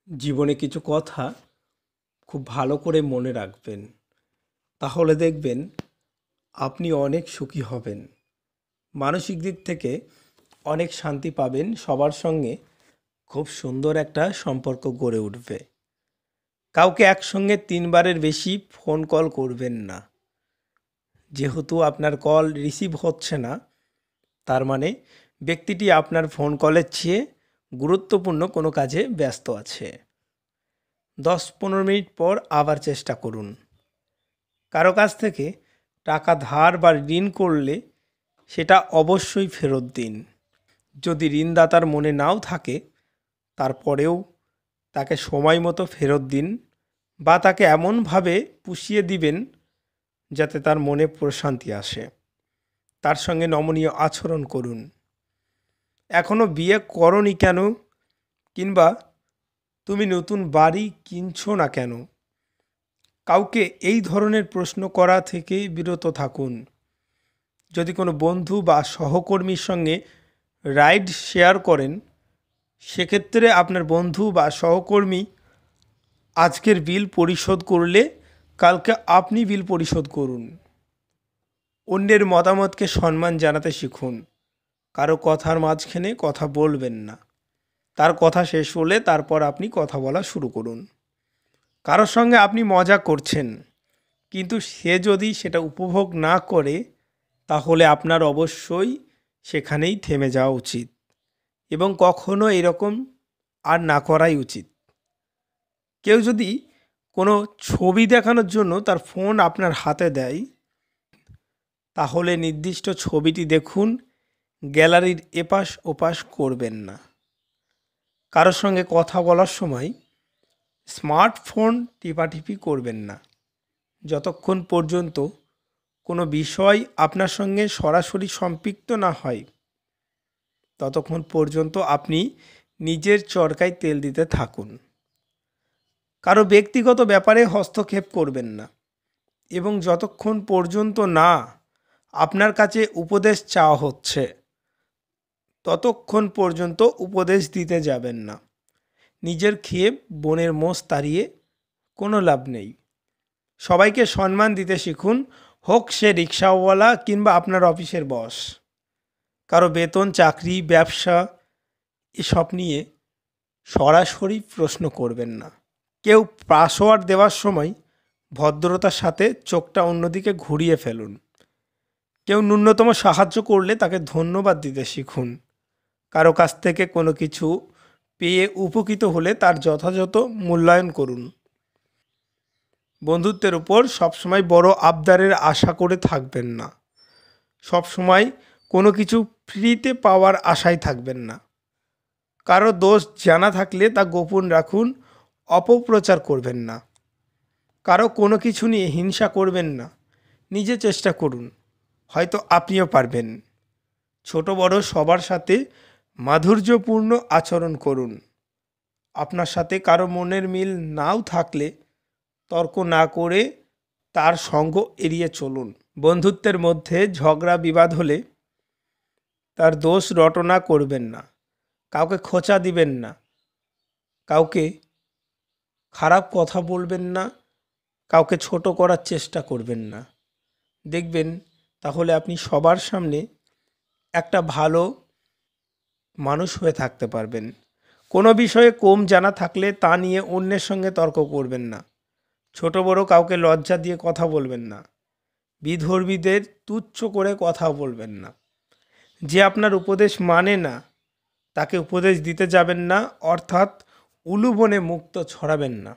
জীবনে কিছু কথা খুব ভালো করে মনে রাখবেন। তাহলে দেখবেন আপনি অনেক সুখী হবেন। মানসিক দিক থেকে অনেক শান্তি পাবেন। সবার সঙ্গে খুব সুন্দর একটা সম্পর্ক গড়ে উঠবে। কাউকে একসঙ্গে ৩ বারের বেশি ফোন কল করবেন না। যেহেতু আপনার কল রিসিভ হচ্ছে না, তার মানে ব্যক্তিটি আপনার ফোন কলের চেয়ে গুরুত্বপূর্ণ কোনো কাজে ব্যস্ত আছে। ১০-১৫ মিনিট পর আবার চেষ্টা করুন। কারো কাছ থেকে টাকা ধার বা ঋণ করলে সেটা অবশ্যই ফেরত দিন। যদি ঋণদাতার মনে নাও থাকে, তারপরেও তাকে সময় মতো ফেরত দিন বা তাকে এমনভাবে পুষিয়ে দিবেন যাতে তার মনে প্রশান্তি আসে। তার সঙ্গে নমনীয় আচরণ করুন। এখনও বিয়ে করনি কেন, কিংবা তুমি নতুন বাড়ি কিনছো না কেন, কাউকে এই ধরনের প্রশ্ন করা থেকে বিরত থাকুন। যদি কোনো বন্ধু বা সহকর্মীর সঙ্গে রাইড শেয়ার করেন, সেক্ষেত্রে আপনার বন্ধু বা সহকর্মী আজকের বিল পরিশোধ করলে কালকে আপনি বিল পরিশোধ করুন। অন্যের মতামতকে সম্মান জানাতে শিখুন। কারো কথার মাঝখানে কথা বলবেন না। তার কথা শেষ হলে তারপর আপনি কথা বলা শুরু করুন। কারোর সঙ্গে আপনি মজা করছেন, কিন্তু সে যদি সেটা উপভোগ না করে, তাহলে আপনার অবশ্যই সেখানেই থেমে যাওয়া উচিত এবং কখনো এরকম আর না করাই উচিত। কেউ যদি কোনো ছবি দেখানোর জন্য তার ফোন আপনার হাতে দেয়, তাহলে নির্দিষ্ট ছবিটি দেখুন, গ্যালারির এপাশ ওপাশ করবেন না। কারোর সঙ্গে কথা বলার সময় স্মার্টফোন টিপাটিপি করবেন না। যতক্ষণ পর্যন্ত কোনো বিষয় আপনার সঙ্গে সরাসরি সম্পৃক্ত না হয়, ততক্ষণ পর্যন্ত আপনি নিজের চরকায় তেল দিতে থাকুন। কারো ব্যক্তিগত ব্যাপারে হস্তক্ষেপ করবেন না এবং যতক্ষণ পর্যন্ত না আপনার কাছে উপদেশ চাওয়া হচ্ছে, ততক্ষণ পর্যন্ত উপদেশ দিতে যাবেন না। নিজের খেয়ে বনের মোষ তাড়িয়ে কোনো লাভ নেই। সবাইকে সম্মান দিতে শিখুন, হোক সে রিক্সাওয়ালা কিংবা আপনার অফিসের বস। কারো বেতন, চাকরি, ব্যবসা এসব নিয়ে সরাসরি প্রশ্ন করবেন না। কেউ পাসওয়ার্ড দেওয়ার সময় ভদ্রতার সাথে চোখটা অন্যদিকে ঘুরিয়ে ফেলুন। কেউ ন্যূনতম সাহায্য করলে তাকে ধন্যবাদ দিতে শিখুন। কারো কাছ থেকে কোনো কিছু পেয়ে উপকৃত হলে তার যথাযথ মূল্যায়ন করুন। বন্ধুত্বের উপর সবসময় বড় আবদারের আশা করে থাকবেন না। সবসময় কোনো কিছু ফ্রিতে পাওয়ার আশায় থাকবেন না। কারো দোষ জানা থাকলে তা গোপন রাখুন, অপপ্রচার করবেন না। কারো কোনো কিছু নিয়ে হিংসা করবেন না। নিজে চেষ্টা করুন, হয়তো আপনিও পারবেন। ছোট বড় সবার সাথে মাধুর্যপূর্ণ আচরণ করুন। আপনার সাথে কারো মনের মিল নাও থাকলে তর্ক না করে তার সঙ্গ এড়িয়ে চলুন। বন্ধুত্বের মধ্যে ঝগড়া বিবাদ হলে তার দোষ রটনা করবেন না। কাউকে খোঁচা দিবেন না। কাউকে খারাপ কথা বলবেন না। কাউকে ছোট করার চেষ্টা করবেন না। দেখবেন তাহলে আপনি সবার সামনে একটা ভালো মানুষ হয়ে থাকতে পারবেন। কোনো বিষয়ে কম জানা থাকলে তা নিয়ে অন্যের সঙ্গে তর্ক করবেন না। ছোট বড় কাউকে লজ্জা দিয়ে কথা বলবেন না। বিধর্মীদের তুচ্ছ করে কথা বলবেন না। যে আপনার উপদেশ মানে না, তাকে উপদেশ দিতে যাবেন না, অর্থাৎ উলুবনে মুক্তো ছড়াবেন না।